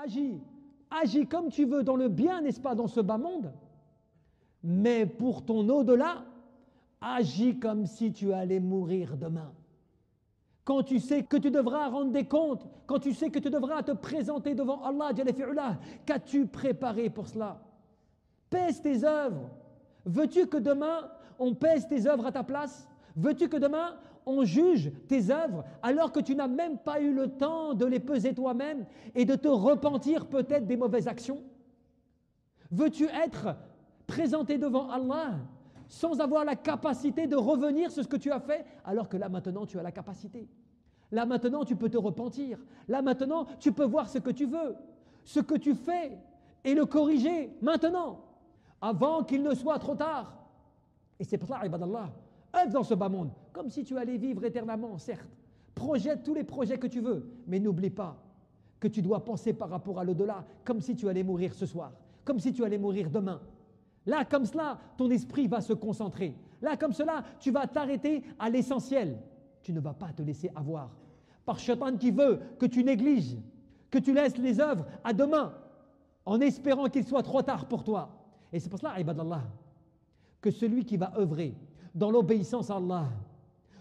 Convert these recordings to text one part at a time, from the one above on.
agis. Agis comme tu veux dans le bien, n'est-ce pas, dans ce bas monde. Mais pour ton au-delà, agis comme si tu allais mourir demain. Quand tu sais que tu devras rendre des comptes, quand tu sais que tu devras te présenter devant Allah, qu'as-tu préparé pour cela? Pèse tes œuvres. Veux-tu que demain, on pèse tes œuvres à ta place? Veux-tu que demain, on juge tes œuvres alors que tu n'as même pas eu le temps de les peser toi-même et de te repentir peut-être des mauvaises actions? Veux-tu être présenté devant Allah sans avoir la capacité de revenir sur ce que tu as fait, alors que là maintenant tu as la capacité. Là maintenant tu peux te repentir. Là maintenant tu peux voir ce que tu veux, ce que tu fais et le corriger maintenant, avant qu'il ne soit trop tard. Et c'est pour cela, ibadallah, œuvre dans ce bas monde, comme si tu allais vivre éternellement, certes. Projette tous les projets que tu veux, mais n'oublie pas que tu dois penser par rapport à l'au-delà, comme si tu allais mourir ce soir, comme si tu allais mourir demain. Là, comme cela, ton esprit va se concentrer. Là, comme cela, tu vas t'arrêter à l'essentiel. Tu ne vas pas te laisser avoir par Shaitan qui veut que tu négliges, que tu laisses les œuvres à demain, en espérant qu'il soit trop tard pour toi. Et c'est pour cela, ibadallah, que celui qui va œuvrer dans l'obéissance à Allah,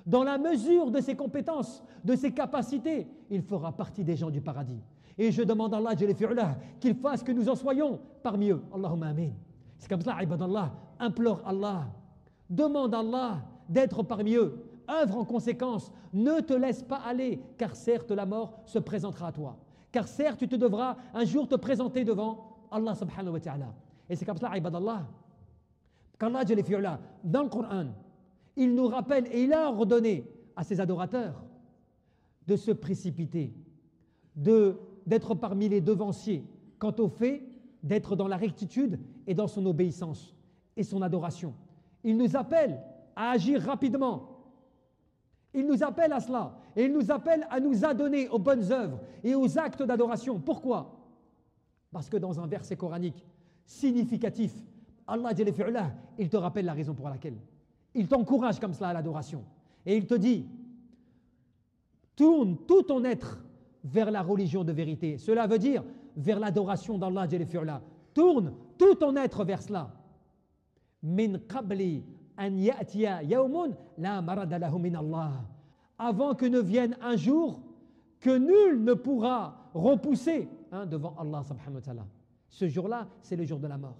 dans la mesure de ses compétences, de ses capacités, il fera partie des gens du paradis. Et je demande à Allah qu'il fasse que nous en soyons parmi eux. Allahumma amin. C'est comme cela, ibadallah, implore Allah, demande à Allah d'être parmi eux, œuvre en conséquence, ne te laisse pas aller, car certes la mort se présentera à toi, car certes tu te devras un jour te présenter devant Allah subhanahu wa ta'ala. Et c'est comme cela, ibadallah, qu'Allah dans le Coran, il nous rappelle et il a ordonné à ses adorateurs de se précipiter, d'être parmi les devanciers quant au fait d'être dans la rectitude et dans son obéissance et son adoration. Il nous appelle à agir rapidement. Il nous appelle à cela. Et il nous appelle à nous adonner aux bonnes œuvres et aux actes d'adoration. Pourquoi? Parce que dans un verset coranique significatif, Allah, il te rappelle la raison pour laquelle. Il t'encourage comme cela à l'adoration. Et il te dit, tourne tout ton être vers la religion de vérité. Cela veut dire vers l'adoration d'Allah. Tourne tout ton être vers cela. Min qabli an ya'tiya yawmun la marada lahu min Allah. Avant que ne vienne un jour que nul ne pourra repousser devant Allah subhanahu wa ta'ala. Ce jour-là, c'est le jour de la mort.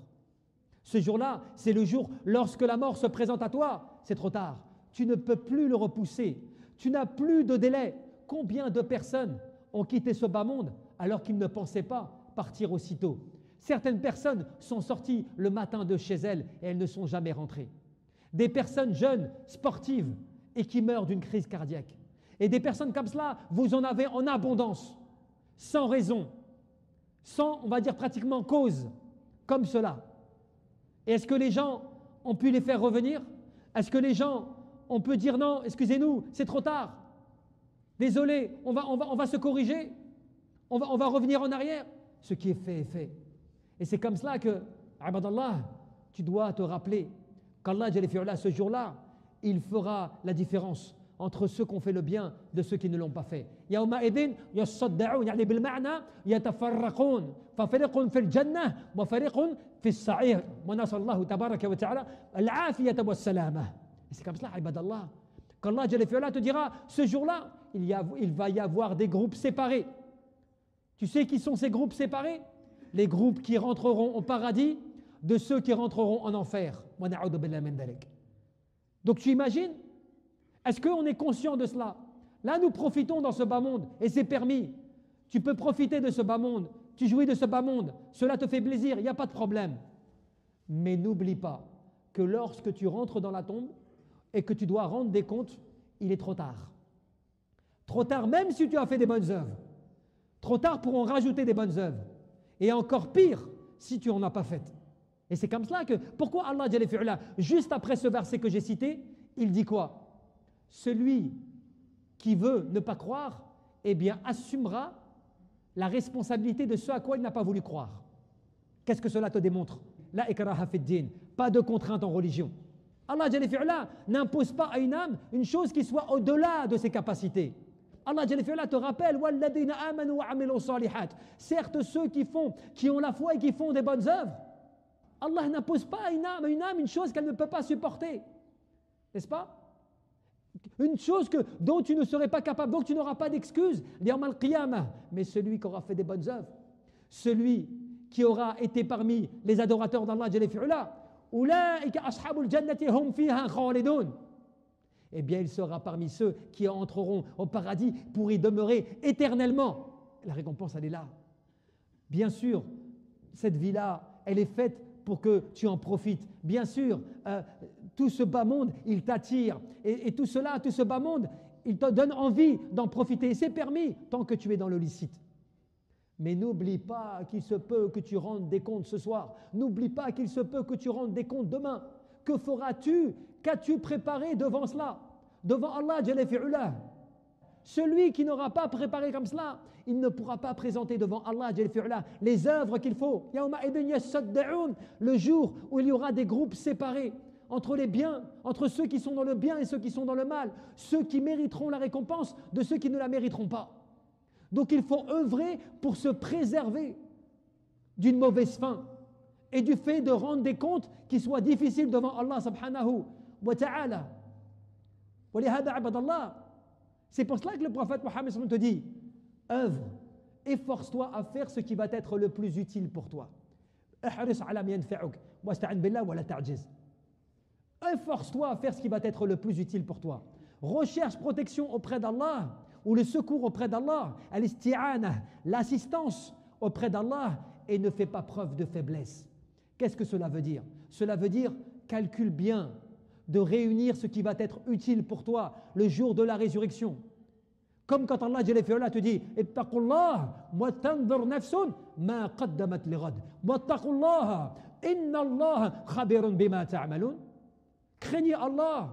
Ce jour-là, c'est le jour lorsque la mort se présente à toi, c'est trop tard. Tu ne peux plus le repousser. Tu n'as plus de délai. Combien de personnes ont quitté ce bas monde alors qu'ils ne pensaient pas partir aussitôt? Certaines personnes sont sorties le matin de chez elles et elles ne sont jamais rentrées. Des personnes jeunes, sportives et qui meurent d'une crise cardiaque. Et des personnes comme cela, vous en avez en abondance, sans raison, sans, on va dire pratiquement cause, comme cela. Et est-ce que les gens ont pu les faire revenir? Est-ce que les gens, on peut dire non, excusez-nous, c'est trop tard. Désolé, on va se corriger, on va revenir en arrière. Ce qui est fait est fait. Et c'est comme cela que, ibadallah, tu dois te rappeler qu'Allah, ce jour-là, il fera la différence entre ceux qui ont fait le bien de ceux qui ne l'ont pas fait. يومئذ يصدعون يعني بالمعنى يتفرقون ففريق في الجنة وفريق في السعير ونسأل الله تبارك وتعالى العافية والسلامة. C'est comme cela, ibadallah, qu'Allah te dira, ce jour-là, il va y avoir des groupes séparés. Tu sais qui sont ces groupes séparés? Les groupes qui rentreront au paradis de ceux qui rentreront en enfer. Donc tu imagines? Est-ce qu'on est conscient de cela? Là, nous profitons dans ce bas monde et c'est permis. Tu peux profiter de ce bas monde, tu jouis de ce bas monde, cela te fait plaisir, il n'y a pas de problème. Mais n'oublie pas que lorsque tu rentres dans la tombe et que tu dois rendre des comptes, il est trop tard. Trop tard même si tu as fait des bonnes œuvres. Trop tard pour en rajouter des bonnes œuvres. Et encore pire si tu n'en as pas fait. Et c'est comme cela que, pourquoi Allah, juste après ce verset que j'ai cité, il dit quoi? Celui qui veut ne pas croire, eh bien, assumera la responsabilité de ce à quoi il n'a pas voulu croire. Qu'est-ce que cela te démontre? La ikraha fid din, pas de contrainte en religion. Allah n'impose pas à une âme une chose qui soit au-delà de ses capacités. Allah Jalla fi'ala te rappelle walladina amanu wa amilu salihat. Certes ceux qui ont la foi et qui font des bonnes œuvres. Allah n'impose pas à une âme une chose qu'elle ne peut pas supporter. N'est-ce pas? Une chose dont tu ne serais pas capable, dont tu n'auras pas d'excuse. Mais celui qui aura fait des bonnes œuvres, celui qui aura été parmi les adorateurs d'Allah Jalla fi'ala, ulaika ashabul jannati hum fiha khalidun. Eh bien, il sera parmi ceux qui entreront au paradis pour y demeurer éternellement. La récompense, elle est là. Bien sûr, cette vie-là, elle est faite pour que tu en profites. Bien sûr, tout ce bas monde, il t'attire. Et tout ce bas monde, il te donne envie d'en profiter. Et c'est permis tant que tu es dans le licite. Mais n'oublie pas qu'il se peut que tu rendes des comptes ce soir. N'oublie pas qu'il se peut que tu rendes des comptes demain. Que feras-tu? Qu'as-tu préparé devant cela? Devant Allah Jalla fi'ala. Celui qui n'aura pas préparé comme cela, il ne pourra pas présenter devant Allah Jalla fi'ala les œuvres qu'il faut. Le jour où il y aura des groupes séparés entre les biens, entre ceux qui sont dans le bien et ceux qui sont dans le mal, ceux qui mériteront la récompense de ceux qui ne la mériteront pas. Donc il faut œuvrer pour se préserver d'une mauvaise fin et du fait de rendre des comptes qui soient difficiles devant Allah subhanahu wa ta'ala. C'est pour cela que le prophète Mohammed te dit, œuvre, efforce-toi à faire ce qui va être le plus utile pour toi. Efforce-toi à faire ce qui va être le plus utile pour toi. Recherche protection auprès d'Allah ou le secours auprès d'Allah, l'assistance auprès d'Allah, et ne fais pas preuve de faiblesse. Qu'est-ce que cela veut dire? Cela veut dire calcule bien de réunir ce qui va être utile pour toi le jour de la résurrection. Comme quand Allah Jalla fi'ala te dit ittaqullah wa tanzur nafsun ma qaddamat lighad wattaqullah inna Allah khabirun bima ta'malun. Craignez Allah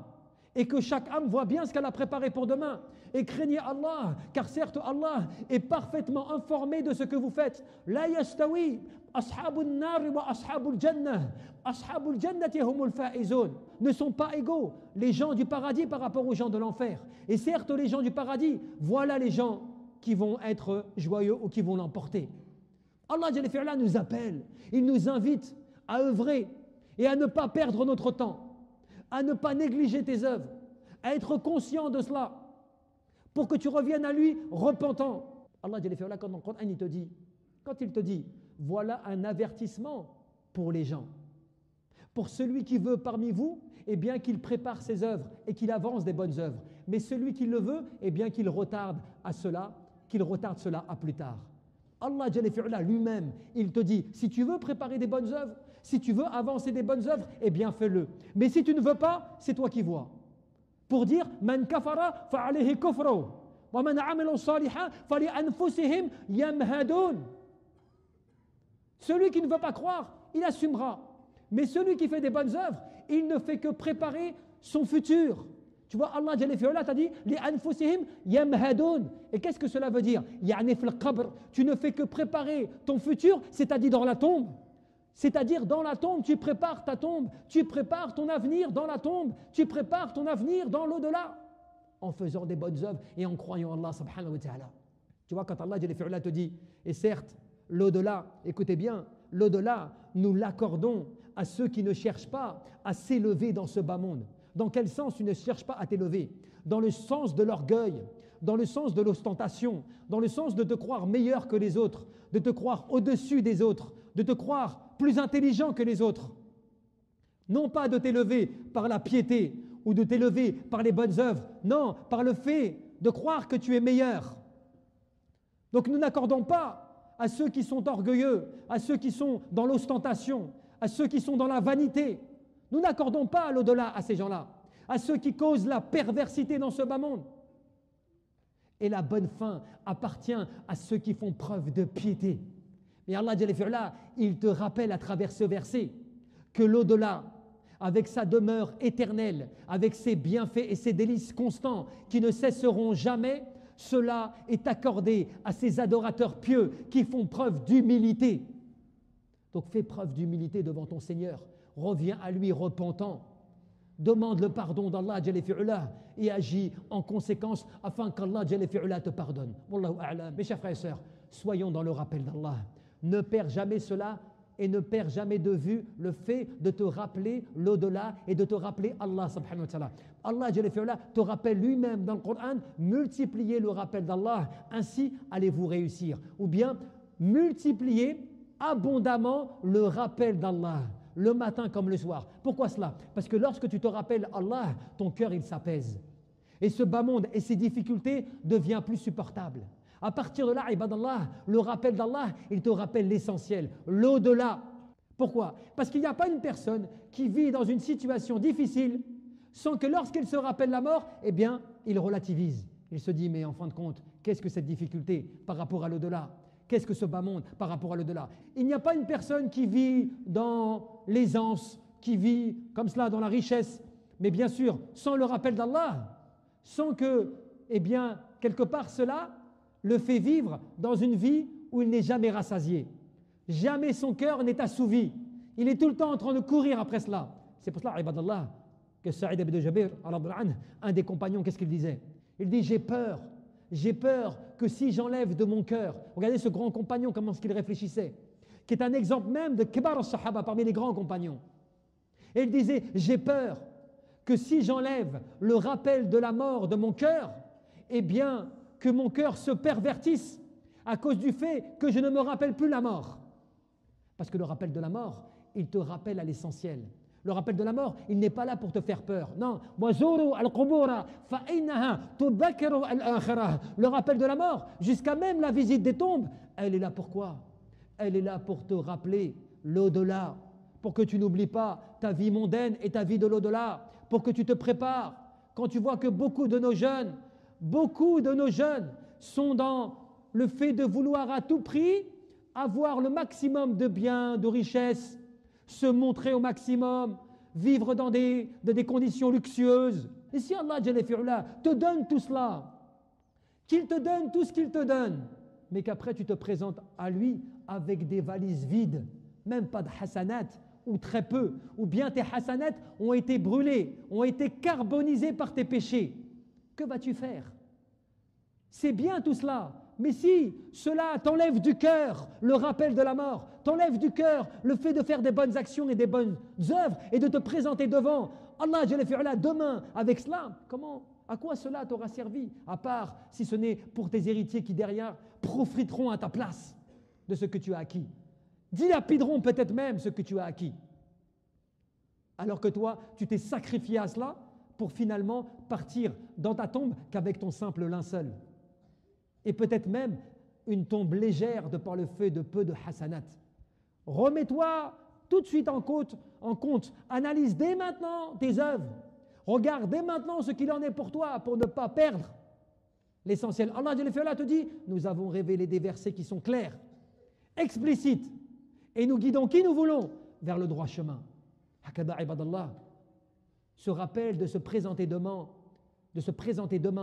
et que chaque âme voit bien ce qu'elle a préparé pour demain. Et craignez Allah, car certes Allah est parfaitement informé de ce que vous faites. La yastawi ashabun nar wa ashabul jannah. Ashabul jannati humul faizun. Ne sont pas égaux les gens du paradis par rapport aux gens de l'enfer. Et certes les gens du paradis, voilà les gens qui vont être joyeux ou qui vont l'emporter. Allah Jalla fi'ala nous appelle, il nous invite à œuvrer et à ne pas perdre notre temps, à ne pas négliger tes œuvres, à être conscient de cela, pour que tu reviennes à lui repentant. Allah Jalla fi'ala, quand dans le Coran quand il te dit, voilà un avertissement pour les gens. Pour celui qui veut parmi vous, eh bien qu'il prépare ses œuvres et qu'il avance des bonnes œuvres. Mais celui qui le veut, eh bien qu'il retarde cela à plus tard. Allah Jalla fi'ala lui-même, il te dit, si tu veux préparer des bonnes œuvres, si tu veux avancer des bonnes œuvres, eh bien fais-le. Mais si tu ne veux pas, c'est toi qui vois. Pour dire, man kafara fa'alayhi kufru wa man amilu salihan fali anfusihim yamhadun. Celui qui ne veut pas croire, il assumera. Mais celui qui fait des bonnes œuvres, il ne fait que préparer son futur. Tu vois, Allah Jalla fi'ala t'a dit li anfusihim yamhadun. Et qu'est-ce que cela veut dire? Yani fil qabr. Tu ne fais que préparer ton futur, c'est-à-dire dans la tombe. C'est-à-dire dans la tombe, tu prépares ta tombe, tu prépares ton avenir dans la tombe, tu prépares ton avenir dans l'au-delà, en faisant des bonnes œuvres et en croyant Allah subhanahu wa ta'ala. Tu vois, quand Allah Jalla fi'ala te dit, et certes, l'au-delà, écoutez bien, l'au-delà, nous l'accordons à ceux qui ne cherchent pas à s'élever dans ce bas monde. Dans quel sens tu ne cherches pas à t'élever? Dans le sens de l'orgueil, dans le sens de l'ostentation, dans le sens de te croire meilleur que les autres, de te croire au-dessus des autres, de te croire plus intelligent que les autres. Non pas de t'élever par la piété ou de t'élever par les bonnes œuvres, non, par le fait de croire que tu es meilleur. Donc nous n'accordons pas à ceux qui sont orgueilleux, à ceux qui sont dans l'ostentation, à ceux qui sont dans la vanité. Nous n'accordons pas l'au-delà à ces gens-là, à ceux qui causent la perversité dans ce bas monde. Et la bonne fin appartient à ceux qui font preuve de piété. Mais Allah Jalla fi'ala, il te rappelle à travers ce verset que l'au-delà, avec sa demeure éternelle, avec ses bienfaits et ses délices constants qui ne cesseront jamais, cela est accordé à ces adorateurs pieux qui font preuve d'humilité. Donc fais preuve d'humilité devant ton Seigneur, reviens à lui repentant demande le pardon d'Allah Jalla fi'ula et agis en conséquence afin qu'Allah Jalla fi'ula te pardonne. Wallahu a'lam. Mes chers frères et sœurs, soyons dans le rappel d'Allah. Ne perds jamais cela et ne perds jamais de vue le fait de te rappeler l'au-delà et de te rappeler Allah subhanahu wa ta'ala. Allah Jalla fi'ula te rappelle lui-même dans le Coran, multipliez le rappel d'Allah, ainsi allez-vous réussir. Ou bien multipliez abondamment le rappel d'Allah, le matin comme le soir. Pourquoi cela? Parce que lorsque tu te rappelles Allah, ton cœur il s'apaise. Et ce bas monde et ses difficultés deviennent plus supportables. À partir de là, ibadallah, le rappel d'Allah, il te rappelle l'essentiel, l'au-delà. Pourquoi? Parce qu'il n'y a pas une personne qui vit dans une situation difficile sans que lorsqu'il se rappelle la mort, eh bien, il relativise. Il se dit, mais en fin de compte, qu'est-ce que cette difficulté par rapport à l'au-delà? Qu'est-ce que ce bas monde par rapport à l'au-delà? Il n'y a pas une personne qui vit dans l'aisance, qui vit comme cela dans la richesse, mais bien sûr, sans le rappel d'Allah, sans que, eh bien, quelque part cela le fait vivre dans une vie où il n'est jamais rassasié. Jamais son cœur n'est assouvi. Il est tout le temps en train de courir après cela. C'est pour cela, ibadallah, que Sa'id ibn Jabir, un des compagnons, qu'est-ce qu'il disait? Il dit, j'ai peur que si j'enlève de mon cœur, regardez ce grand compagnon, comment est-ce qu'il réfléchissait, qui est un exemple même de Kibar al-Sahaba, parmi les grands compagnons. Et il disait, j'ai peur que si j'enlève le rappel de la mort de mon cœur, eh bien, que mon cœur se pervertisse à cause du fait que je ne me rappelle plus la mort. Parce que le rappel de la mort, il te rappelle à l'essentiel. Le rappel de la mort, il n'est pas là pour te faire peur. Non. Le rappel de la mort, jusqu'à même la visite des tombes, elle est là pour quoi? Elle est là pour te rappeler l'au-delà, pour que tu n'oublies pas ta vie mondaine et ta vie de l'au-delà, pour que tu te prépares. Quand tu vois que beaucoup de nos jeunes sont dans le fait de vouloir à tout prix avoir le maximum de biens, de richesses, se montrer au maximum, vivre dans des conditions luxueuses. Et si Allah Jalla fi'ula te donne tout cela, qu'il te donne tout ce qu'il te donne, mais qu'après tu te présentes à lui avec des valises vides, même pas de hasanat, ou très peu, ou bien tes hasanat ont été brûlés, ont été carbonisés par tes péchés, que vas-tu faire? C'est bien tout cela, mais si cela t'enlève du cœur le rappel de la mort, t'enlève du cœur le fait de faire des bonnes actions et des bonnes œuvres et de te présenter devant Allah Jalla fi'ala demain avec cela, à quoi cela t'aura servi? À part si ce n'est pour tes héritiers qui derrière profiteront à ta place de ce que tu as acquis, dilapideront peut-être même ce que tu as acquis, alors que toi tu t'es sacrifié à cela pour finalement partir dans ta tombe qu'avec ton simple linceul. Et peut-être même une tombe légère de par le fait de peu de hasanat. Remets-toi tout de suite en compte, analyse dès maintenant tes œuvres, regarde dès maintenant ce qu'il en est pour toi pour ne pas perdre l'essentiel. Allah te dit, nous avons révélé des versets qui sont clairs, explicites, et nous guidons qui nous voulons vers le droit chemin. Hakada ibadallah, se rappelle de se présenter demain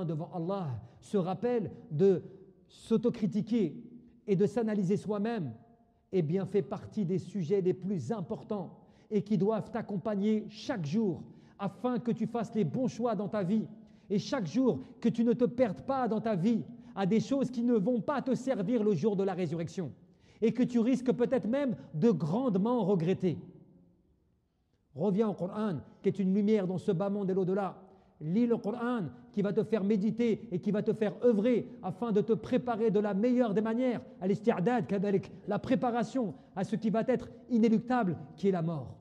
devant Allah, se rappelle de s'autocritiquer et de s'analyser soi-même, eh bien fait partie des sujets les plus importants et qui doivent t'accompagner chaque jour afin que tu fasses les bons choix dans ta vie et chaque jour que tu ne te perdes pas dans ta vie à des choses qui ne vont pas te servir le jour de la résurrection et que tu risques peut-être même de grandement regretter. Reviens au Coran qui est une lumière dans ce bas monde et l'au-delà. Lis le Coran qui va te faire méditer et qui va te faire œuvrer afin de te préparer de la meilleure des manières, à l'isti'dad, la préparation à ce qui va être inéluctable, qui est la mort.